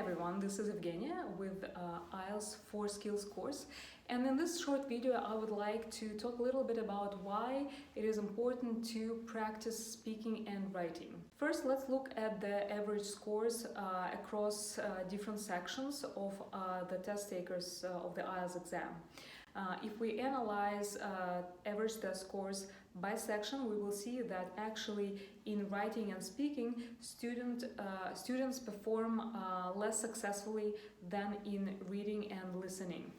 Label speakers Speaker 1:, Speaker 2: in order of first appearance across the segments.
Speaker 1: everyone, this is Evgenia with IELTS 4 Skills course, and in this short video I would like to talk a little bit about why it is important to practice speaking and writing. First, let's look at the average scores across different sections of the test takers of the IELTS exam. If we analyze average test scores by section, we will see that actually in writing and speaking, students perform less successfully than in reading and listening.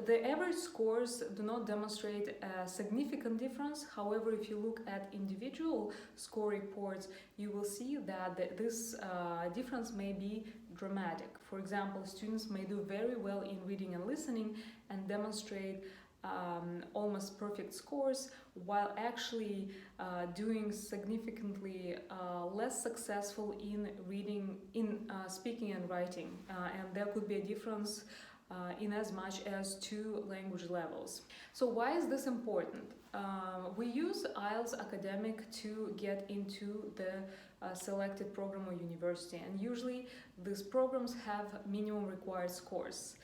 Speaker 1: The average scores do not demonstrate a significant difference. However, if you look at individual score reports, you will see that this difference may be dramatic. For example, students may do very well in reading and listening and demonstrate almost perfect scores, while actually doing significantly less successful in speaking and writing, and there could be a difference in as much as 2 language levels. So why is this important? We use IELTS Academic to get into the selected program or university, and usually these programs have minimum required scores.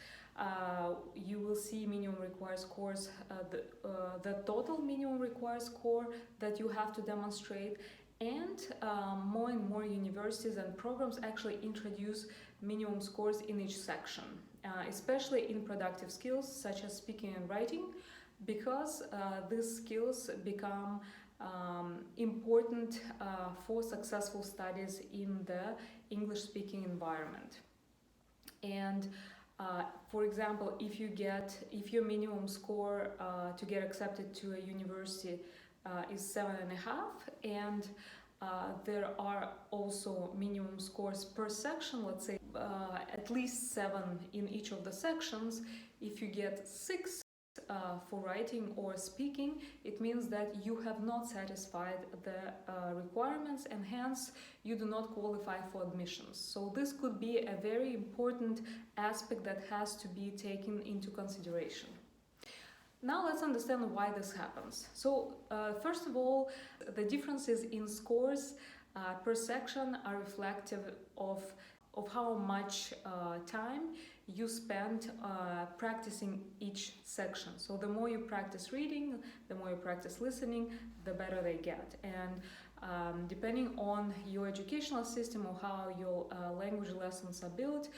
Speaker 1: You will see minimum required scores, the total minimum required score that you have to demonstrate, and more universities and programs actually introduce minimum scores in each section, especially in productive skills such as speaking and writing, because these skills become important for successful studies in the English-speaking environment. And for example, if your minimum score to get accepted to a university is 7.5, and there are also minimum scores per section, let's say at least 7 in each of the sections. If you get 6 for writing or speaking, it means that you have not satisfied the requirements, and hence you do not qualify for admissions. So this could be a very important aspect that has to be taken into consideration. Now let's understand why this happens. So first of all, the differences in scores per section are reflective of how much time you spend practicing each section. So the more you practice reading, the more you practice listening, the better they get. And depending on your educational system or how your language lessons are built,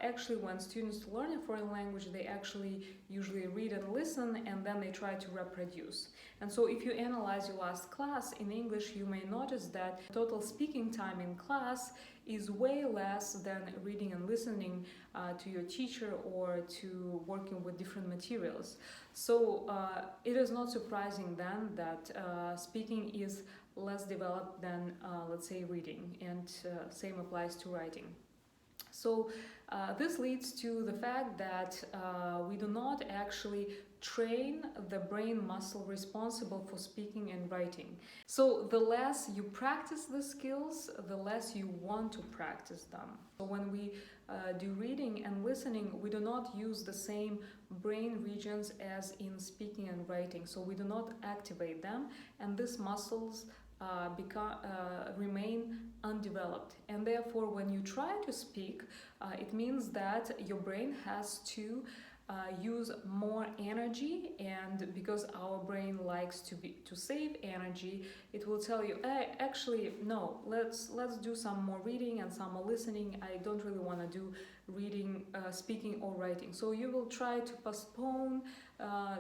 Speaker 1: actually when students learn a foreign language, they actually usually read and listen, and then they try to reproduce. And so if you analyze your last class in English, you may notice that total speaking time in class is way less than reading and listening to your teacher or to working with different materials. So it is not surprising then that speaking is less developed than, let's say, reading, and same applies to writing. So this leads to the fact that we do not actually train the brain muscle responsible for speaking and writing. So the less you practice the skills, the less you want to practice them. So when we do reading and listening, we do not use the same brain regions as in speaking and writing. So we do not activate them, and these muscles remain undeveloped, and therefore when you try to speak, it means that your brain has to use more energy, and because our brain likes to save energy, it will tell you, hey, actually no, let's do some more reading and some more listening. I don't really want to do reading, speaking or writing. So you will try to postpone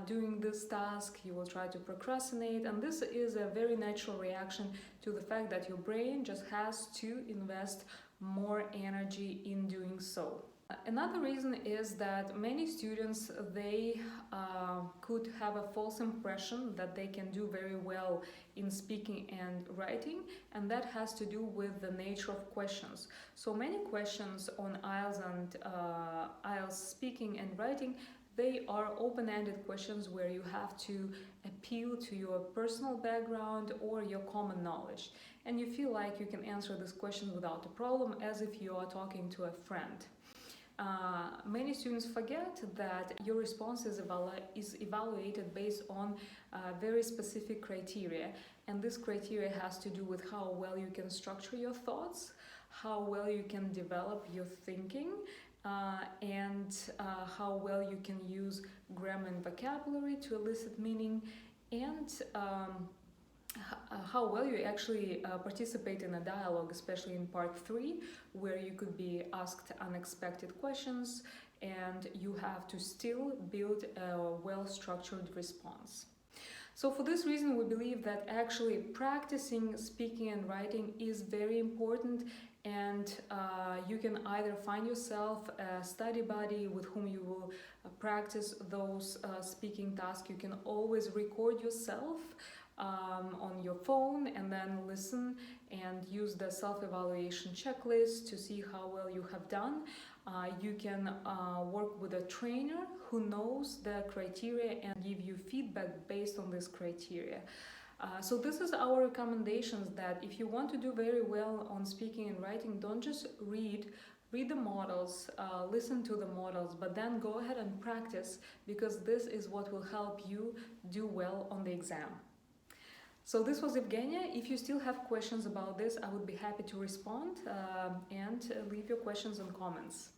Speaker 1: doing this task, you will try to procrastinate, and this is a very natural reaction to the fact that your brain just has to invest more energy in doing so. Another reason is that many students, they could have a false impression that they can do very well in speaking and writing, and that has to do with the nature of questions. So many questions on IELTS and IELTS speaking and writing, they are open-ended questions where you have to appeal to your personal background or your common knowledge, and you feel like you can answer this question without a problem, as if you are talking to a friend. Many students forget that your response is evaluated based on very specific criteria, and this criteria has to do with how well you can structure your thoughts, how well you can develop your thinking and how well you can use grammar and vocabulary to elicit meaning, and how well you actually participate in a dialogue, especially in part 3, where you could be asked unexpected questions and you have to still build a well-structured response. So for this reason, we believe that actually practicing speaking and writing is very important, and you can either find yourself a study buddy with whom you will practice those speaking tasks. You can always record yourself on your phone and then listen and use the self-evaluation checklist to see how well you have done. You can work with a trainer who knows the criteria and give you feedback based on this criteria. So this is our recommendations, that if you want to do very well on speaking and writing, don't just read the models, listen to the models, but then go ahead and practice, because this is what will help you do well on the exam. So this was Evgenia. If you still have questions about this, I would be happy to respond and leave your questions and comments.